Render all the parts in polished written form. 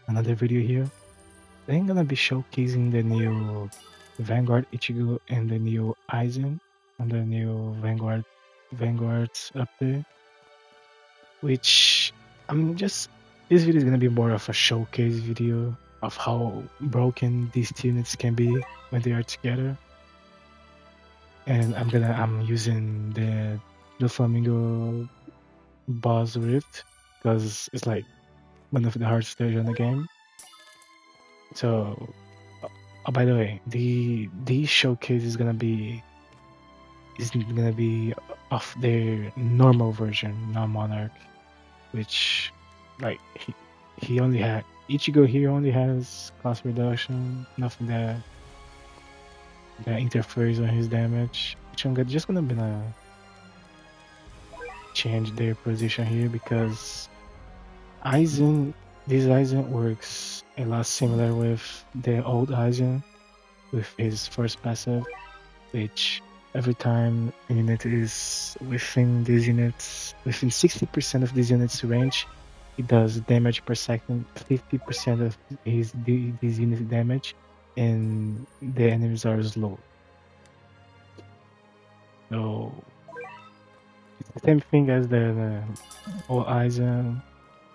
another video here. I'm gonna be showcasing the new Vanguard Ichigo and the new Aizen and the new Vanguards update. Which I'm just this video is gonna be more of a showcase video of how broken these two units can be when they are together. And I'm using the Flamingo Boss Rift because it's like one of the hardest stage in the game. So, by the way, the showcase is gonna be of their normal version, non Monarch, which like he only had Ichigo here only has cost reduction, nothing that interferes on his damage. Which I'm just gonna change their position here because Aizen, this Aizen works a lot similar with the old Aizen with his first passive, which every time a unit is within these units, within 60% of these units range, it does damage per second, 50% of these unit damage, and the enemies are slow. So it's the same thing as the old Aizen.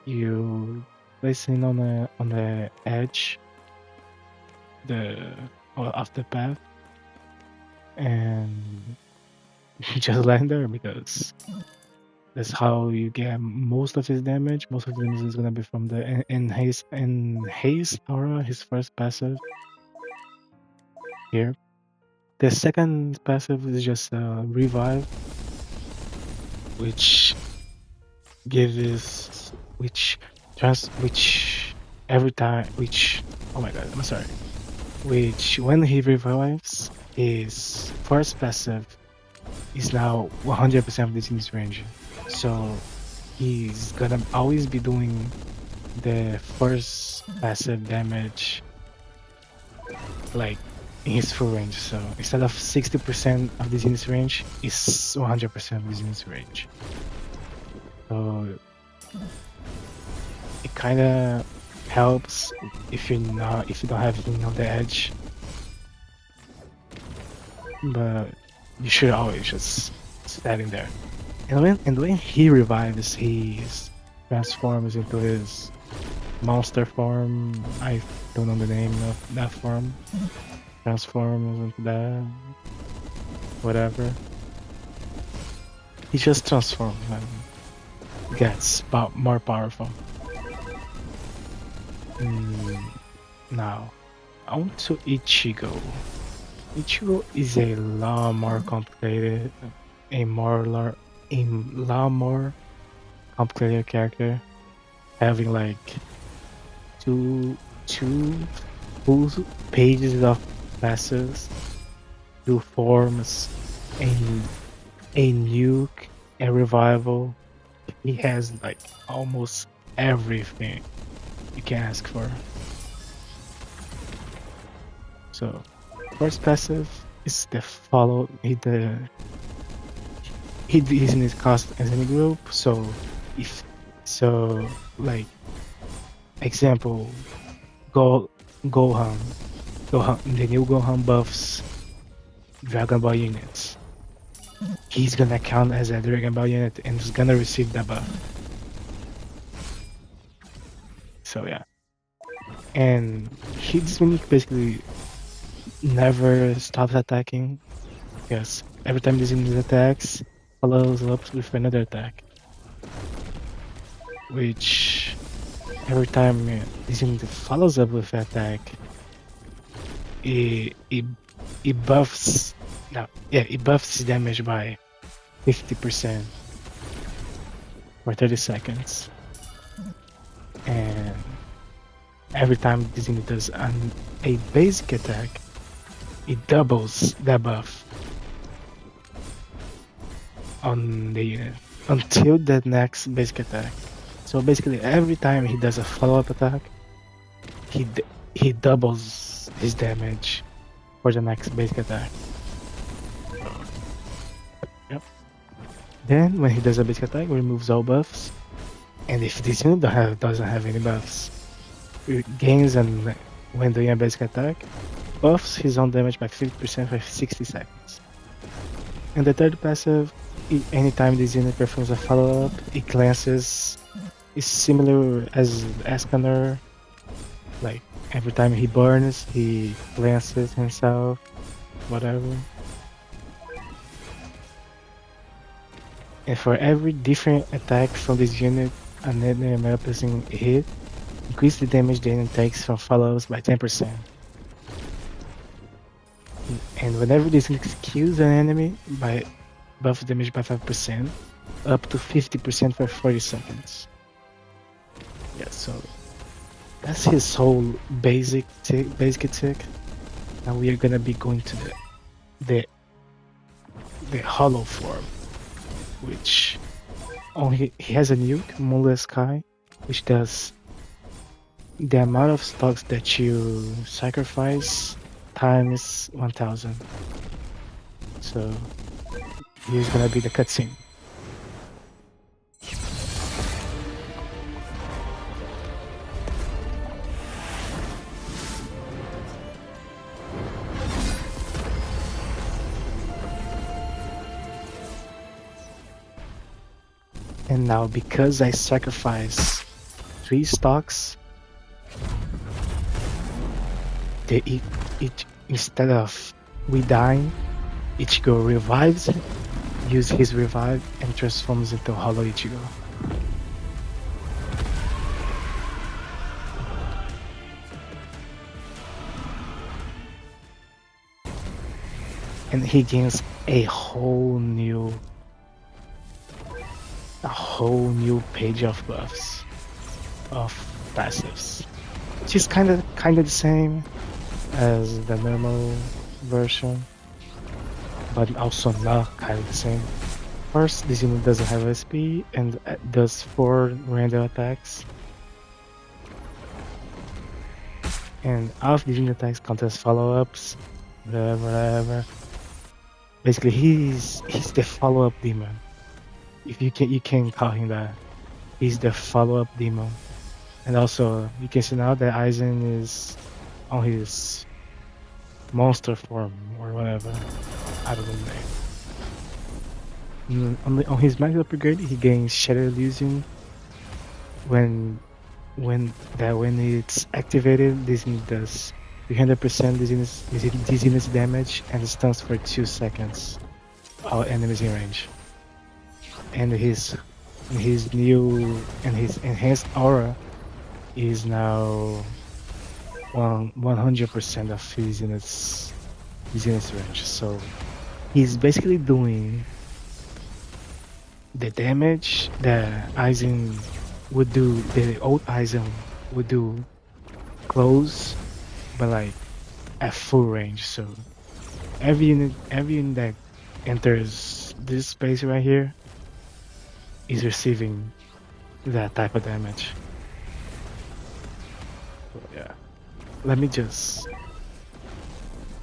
You placing on the edge of the path and just land there because that's how you get most of his damage. Most of the damage is gonna be from the in haste aura, his first passive here. The second passive is just revive, which gives which every time oh my god, I'm sorry. Which when he revives, his first passive is now 100% of the team's range. So he's gonna always be doing the first passive damage like in his full range. So instead of 60% of the unit's range, it's 100% of the unit's range. So it kind of helps if you don't have anything on the edge, but you should always just stand in there. And when he revives, he transforms into his monster form. I don't know the name of that form. Transforms into that, whatever. He just transforms and gets more powerful. Now, on to Ichigo. Ichigo is a lot more complicated, a lot more complicated character, having like two full pages of classes, two forms, a nuke, a revival. He has like almost everything you can ask for. So first passive is the follow he isn't his cost as in a group, so like example Gohan the new Gohan buffs Dragon Ball units. He's gonna count as a Dragon Ball unit and is gonna receive that buff. So yeah. And this unique basically never stops attacking because every time this unit attacks, follows up with another attack. Which every time this unit follows up with an attack, it buffs it buffs his damage by 50% for 30 seconds. And every time this unit does a basic attack, it doubles that buff on the unit until the next basic attack. So basically, every time he does a follow-up attack, he doubles his damage for the next basic attack. Yep. Then when he does a basic attack, he removes all buffs. And if this unit doesn't have any buffs, gains and when doing a basic attack, buffs his own damage by 50% for 60 seconds. And the third passive, anytime this unit performs a follow-up, it glances. Is similar as Escaner. Like every time he burns, he glances himself, whatever. And for every different attack from this unit, an enemy melee person hit, increase the damage the enemy takes from follow-ups by 10%. And whenever this unit kills an enemy, by buff damage by 5%, up to 50% for 40 seconds. Yeah, so that's his whole basic attack. Now we are gonna be going to the hollow form, which he has a nuke, Moonless Sky, which does the amount of stocks that you sacrifice times 1000. So here's gonna be the cutscene. And now because I sacrifice 3 stocks, instead of we dying, Ichigo revives, uses his revive, and transforms into Hollow Ichigo. And he gains a whole new page of buffs, of passives, which is kind of the same as the normal version, but also not kind of the same. First, this unit doesn't have SP and does 4 random attacks, and all of these unit attacks count as follow-ups, whatever. Basically, he's the follow-up demon. If you can call him that. He's the follow-up demon. And also, you can see now that Aizen is on his monster form or whatever. I don't know. On his max upgrade, he gains Shadow Illusion. When it's activated, this unit does 300% this unit's damage and stuns for 2 seconds. All enemies in range. And his enhanced aura is now 100% of his units range. So he's basically doing the damage that Aizen would do, the old Aizen would do close, but like at full range. So every unit that enters this space right here is receiving that type of damage. So yeah, let me just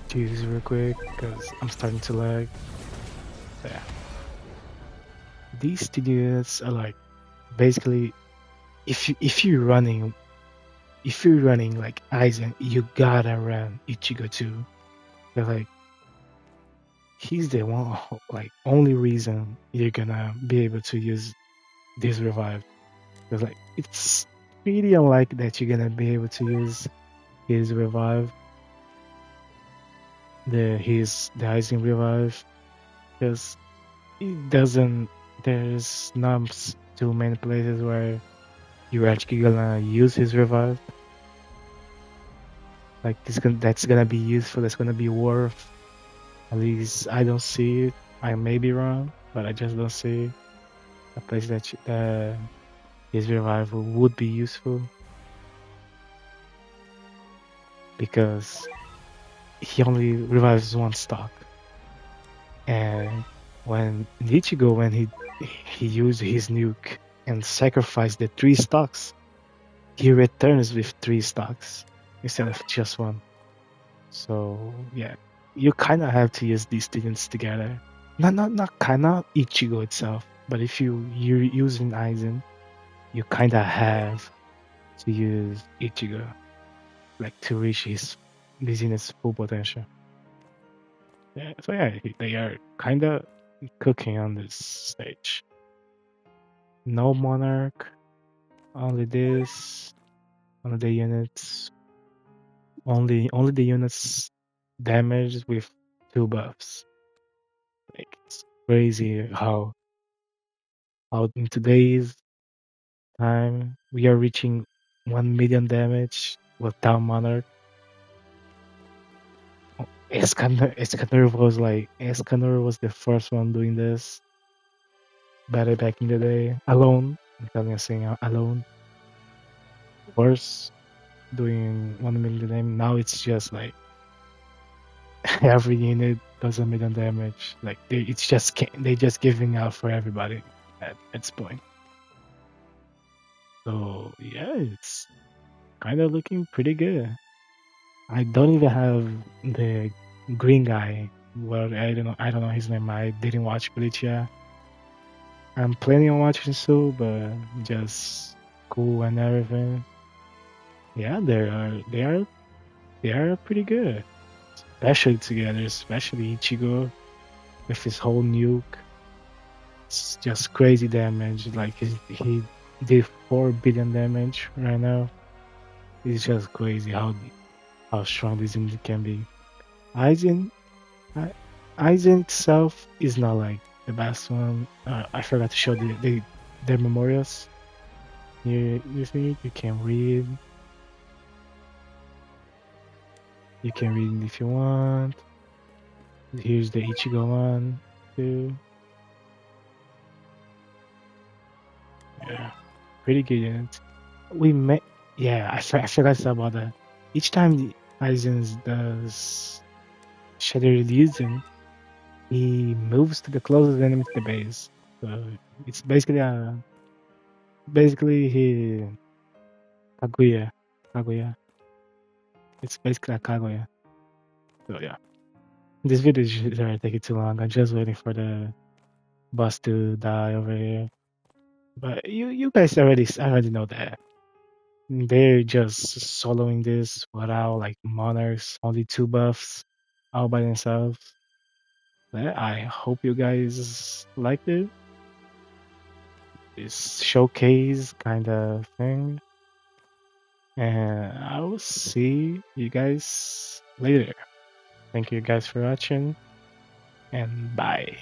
do this real quick because I'm starting to lag. Yeah, these two units are like basically, if you're running like Aizen, you gotta run Ichigo too. They're like, he's the one, like, only reason you're gonna be able to use this revive. Because like it's pretty unlikely that you're gonna be able to use his revive, the Aizen revive, because it doesn't. There's not too many places where you're actually gonna use his revive. Like that's gonna be useful. That's gonna be worth. At least I don't see it. I may be wrong, but I just don't see a place that his revival would be useful, because he only revives 1 stock. And when Ichigo, when he used his nuke and sacrificed the 3 stocks, he returns with 3 stocks instead of just 1. So yeah, you kind of have to use these students together. Not kind of Ichigo itself, but if you're using Aizen, you kind of have to use Ichigo, like to reach his business full potential. Yeah, so yeah, they are kind of cooking on this stage. No monarch, only this, only the units, only the units damaged with two buffs. Like it's crazy how in today's time we are reaching 1 million damage without monarch. Escanor was the first one doing this better back in the day. Alone. I'm telling you saying alone. Worse doing 1 million damage. Now it's just like every unit does 1 million damage. Like they just giving out for everybody at this point. So yeah, it's kind of looking pretty good. I don't even have the green guy. Well, I don't know his name. I didn't watch Bleach yet. I'm planning on watching soon, but just cool and everything. Yeah, they are pretty good, especially together. Especially Ichigo with his whole nuke. It's just crazy damage. Like he did 4 billion damage right now. It's just crazy how strong this unit can be. Aizen, I, Aizen itself is not like the best one. I forgot to show their memorials. You see, you can read. You can read it if you want. Here's the Ichigo one too. Yeah, pretty good unit. We met. Yeah, I forgot about that. Each time the Aizen does Shadow Illusion, he moves to the closest enemy to the base. So it's basically he Kaguya. Kaguya. It's basically a Kaguya. So yeah. This video is already taking too long. I'm just waiting for the boss to die over here. But you guys already know that. They're just soloing this without like monarchs, only two buffs all by themselves. But I hope you guys liked it. This showcase kind of thing. And I will see you guys later. Thank you guys for watching and bye.